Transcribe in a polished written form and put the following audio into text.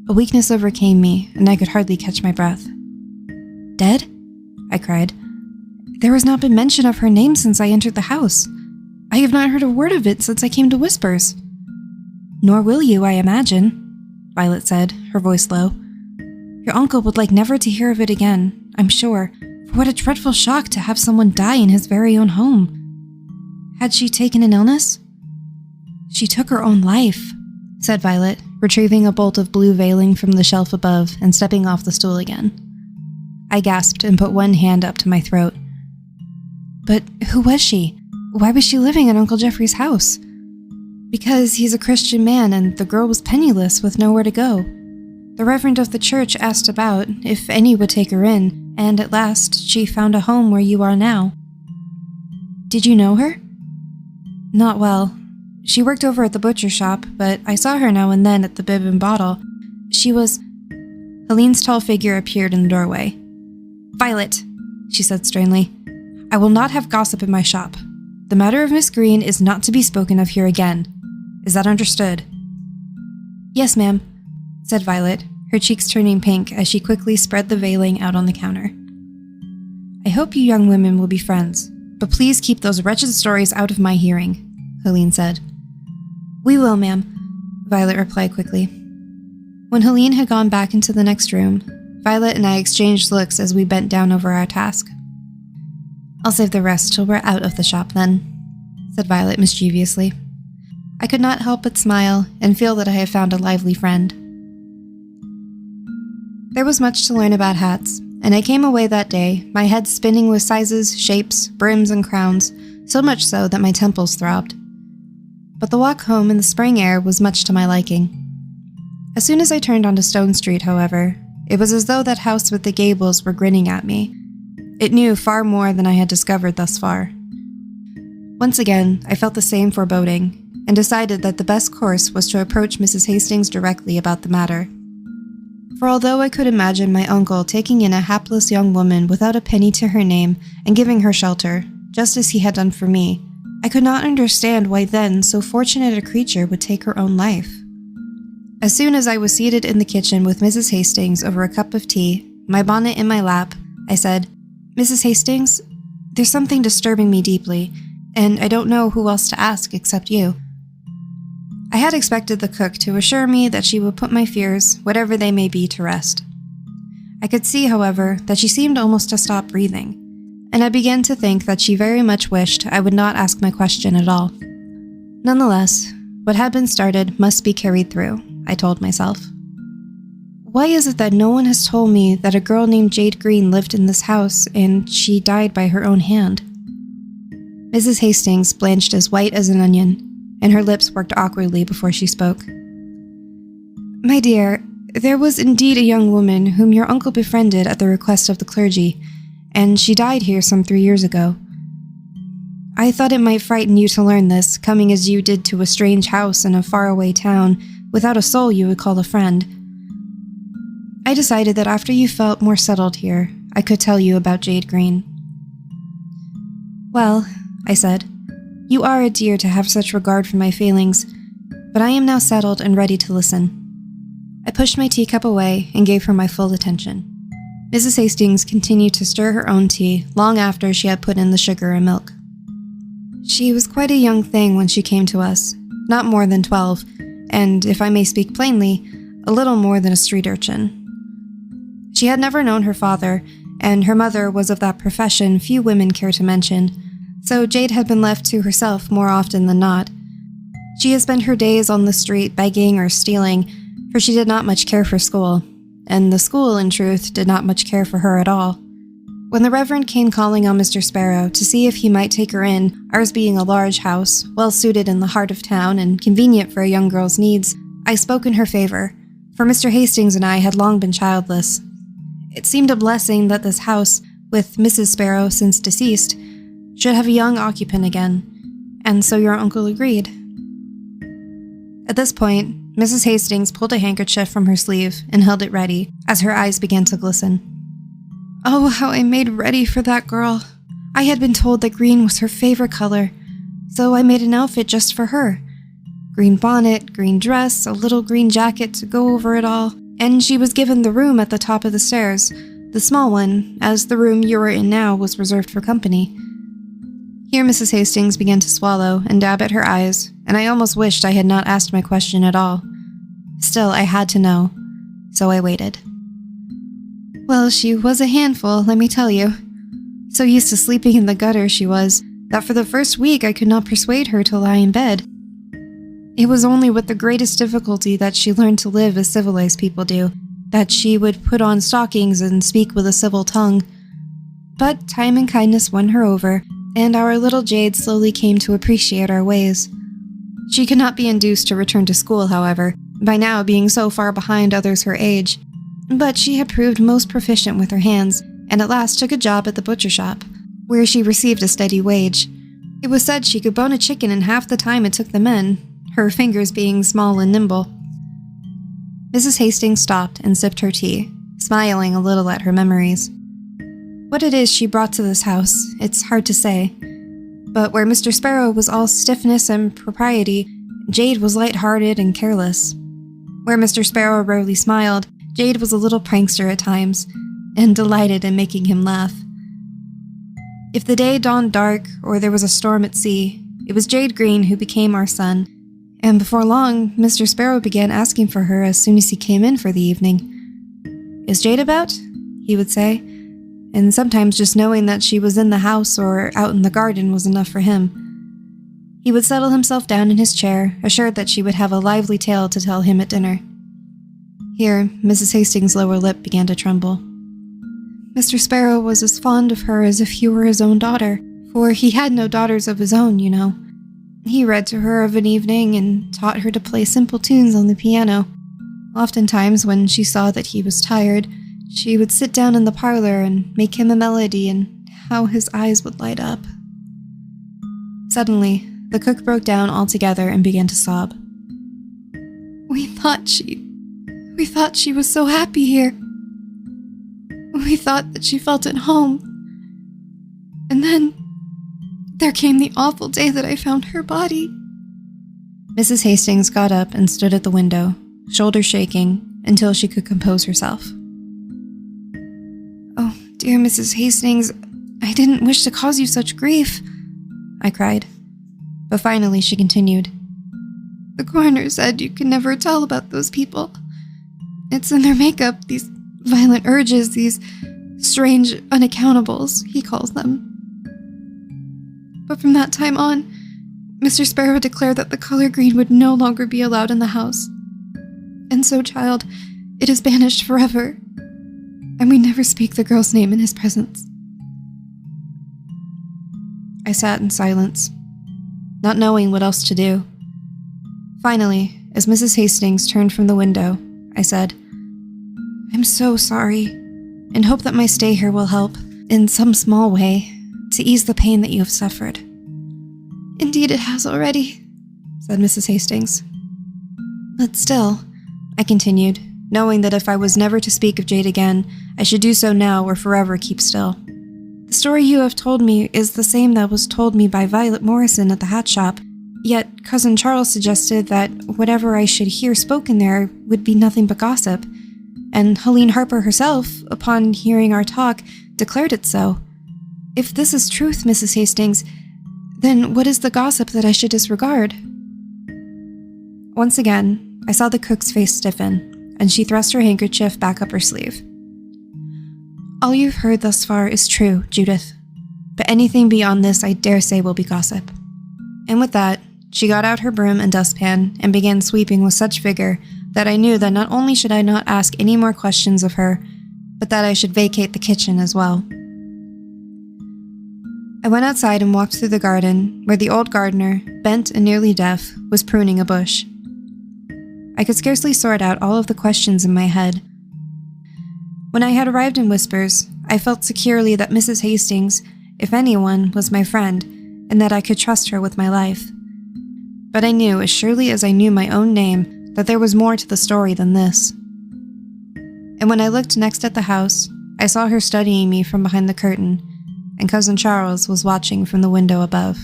A weakness overcame me, and I could hardly catch my breath. "Dead?" I cried. "There has not been mention of her name since I entered the house. I have not heard a word of it since I came to Whispers." "Nor will you, I imagine," Violet said, her voice low. "Your uncle would like never to hear of it again, I'm sure, for what a dreadful shock to have someone die in his very own home. Had she taken an illness?" "She took her own life," said Violet, retrieving a bolt of blue veiling from the shelf above and stepping off the stool again. I gasped and put one hand up to my throat. "But who was she? Why was she living in Uncle Jeffrey's house?" "Because he's a Christian man and the girl was penniless with nowhere to go. The reverend of the church asked about if any would take her in, and at last she found a home where you are now." "Did you know her?" "Not well. She worked over at the butcher shop, but I saw her now and then at the Bib and Bottle. She was—" Helene's tall figure appeared in the doorway. "Violet," she said sternly, "I will not have gossip in my shop. The matter of Miss Green is not to be spoken of here again. Is that understood?" "Yes, ma'am," said Violet, her cheeks turning pink as she quickly spread the veiling out on the counter. "I hope you young women will be friends, but please keep those wretched stories out of my hearing," Helene said. "We will, ma'am," Violet replied quickly. When Helene had gone back into the next room, Violet and I exchanged looks as we bent down over our task. "I'll save the rest till we're out of the shop then," said Violet mischievously. I could not help but smile and feel that I had found a lively friend. There was much to learn about hats, and I came away that day, my head spinning with sizes, shapes, brims, and crowns, so much so that my temples throbbed. But the walk home in the spring air was much to my liking. As soon as I turned onto Stone Street, however, it was as though that house with the gables were grinning at me. It knew far more than I had discovered thus far. Once again, I felt the same foreboding, and decided that the best course was to approach Mrs. Hastings directly about the matter. For although I could imagine my uncle taking in a hapless young woman without a penny to her name and giving her shelter, just as he had done for me, I could not understand why then so fortunate a creature would take her own life. As soon as I was seated in the kitchen with Mrs. Hastings over a cup of tea, my bonnet in my lap, I said, "Mrs. Hastings, there's something disturbing me deeply, and I don't know who else to ask except you." I had expected the cook to assure me that she would put my fears, whatever they may be, to rest. I could see, however, that she seemed almost to stop breathing, and I began to think that she very much wished I would not ask my question at all. Nonetheless, what had been started must be carried through, I told myself. Why is it that no one has told me that a girl named Jade Green lived in this house and she died by her own hand? Mrs. Hastings blanched as white as an onion, and her lips worked awkwardly before she spoke. "My dear, there was indeed a young woman whom your uncle befriended at the request of the clergy, and she died here some 3 years ago. I thought it might frighten you to learn this, coming as you did to a strange house in a faraway town, without a soul you would call a friend. I decided that after you felt more settled here, I could tell you about Jade Green." "Well," I said, "you are a dear to have such regard for my feelings, but I am now settled and ready to listen." I pushed my teacup away and gave her my full attention. Mrs. Hastings continued to stir her own tea long after she had put in the sugar and milk. "She was quite a young thing when she came to us, not more than 12, and, if I may speak plainly, a little more than a street urchin. She had never known her father, and her mother was of that profession few women care to mention, so Jade had been left to herself more often than not. She had spent her days on the street begging or stealing, for she did not much care for school, and the school, in truth, did not much care for her at all. When the Reverend came calling on Mr. Sparrow to see if he might take her in, ours being a large house, well suited in the heart of town and convenient for a young girl's needs, I spoke in her favor, for Mr. Hastings and I had long been childless. It seemed a blessing that this house, with Mrs. Sparrow since deceased, should have a young occupant again, and so your uncle agreed." At this point, Mrs. Hastings pulled a handkerchief from her sleeve and held it ready, as her eyes began to glisten. "Oh, how I made ready for that girl! I had been told that green was her favorite color, so I made an outfit just for her. Green bonnet, green dress, a little green jacket to go over it all, and she was given the room at the top of the stairs, the small one, as the room you are in now was reserved for company. Here Mrs. Hastings began to swallow and dab at her eyes, and I almost wished I had not asked my question at all. Still, I had to know, so I waited. Well, she was a handful, let me tell you. So used to sleeping in the gutter she was, that for the first week I could not persuade her to lie in bed. It was only with the greatest difficulty that she learned to live as civilized people do, that she would put on stockings and speak with a civil tongue. But time and kindness won her over, and our little Jade slowly came to appreciate our ways. She could not be induced to return to school, however, by now being so far behind others her age, but she had proved most proficient with her hands, and at last took a job at the butcher shop, where she received a steady wage. It was said she could bone a chicken in half the time it took the men, her fingers being small and nimble. Mrs. Hastings stopped and sipped her tea, smiling a little at her memories. What it is she brought to this house, it's hard to say. But where Mr. Sparrow was all stiffness and propriety, Jade was light-hearted and careless. Where Mr. Sparrow rarely smiled, Jade was a little prankster at times, and delighted in making him laugh. If the day dawned dark or there was a storm at sea, it was Jade Green who became our sun, and before long, Mr. Sparrow began asking for her as soon as he came in for the evening. "Is Jade about?" he would say, and sometimes just knowing that she was in the house or out in the garden was enough for him. He would settle himself down in his chair, assured that she would have a lively tale to tell him at dinner. Here, Mrs. Hastings' lower lip began to tremble. Mr. Sparrow was as fond of her as if he were his own daughter, for he had no daughters of his own, you know. He read to her of an evening and taught her to play simple tunes on the piano. Oftentimes, when she saw that he was tired, she would sit down in the parlor and make him a melody, and how his eyes would light up. Suddenly, the cook broke down altogether and began to sob. We thought she was so happy here. We thought that she felt at home. And then there came the awful day that I found her body." Mrs. Hastings got up and stood at the window, shoulders shaking, until she could compose herself. "Oh, dear Mrs. Hastings, I didn't wish to cause you such grief," I cried. But finally she continued. "The coroner said you could never tell about those people. It's in their makeup, these violent urges, these strange unaccountables, he calls them. But from that time on, Mr. Sparrow declared that the color green would no longer be allowed in the house. And so, child, it is banished forever, and we never speak the girl's name in his presence." I sat in silence, not knowing what else to do. Finally, as Mrs. Hastings turned from the window, I said, "I'm so sorry, and hope that my stay here will help, in some small way, to ease the pain that you have suffered." "Indeed it has already," said Mrs. Hastings. "But still," I continued, knowing that if I was never to speak of Jade again, I should do so now or forever keep still. "The story you have told me is the same that was told me by Violet Morrison at the hat shop, yet Cousin Charles suggested that whatever I should hear spoken there would be nothing but gossip, and Helene Harper herself, upon hearing our talk, declared it so. If this is truth, Mrs. Hastings, then what is the gossip that I should disregard?" Once again, I saw the cook's face stiffen, and she thrust her handkerchief back up her sleeve. "All you've heard thus far is true, Judith, but anything beyond this I dare say will be gossip." And with that, she got out her broom and dustpan and began sweeping with such vigor that I knew that not only should I not ask any more questions of her, but that I should vacate the kitchen as well. I went outside and walked through the garden, where the old gardener, bent and nearly deaf, was pruning a bush. I could scarcely sort out all of the questions in my head. When I had arrived in Whispers, I felt securely that Mrs. Hastings, if anyone, was my friend, and that I could trust her with my life. But I knew, as surely as I knew my own name, that there was more to the story than this. And when I looked next at the house, I saw her studying me from behind the curtain, and Cousin Charles was watching from the window above.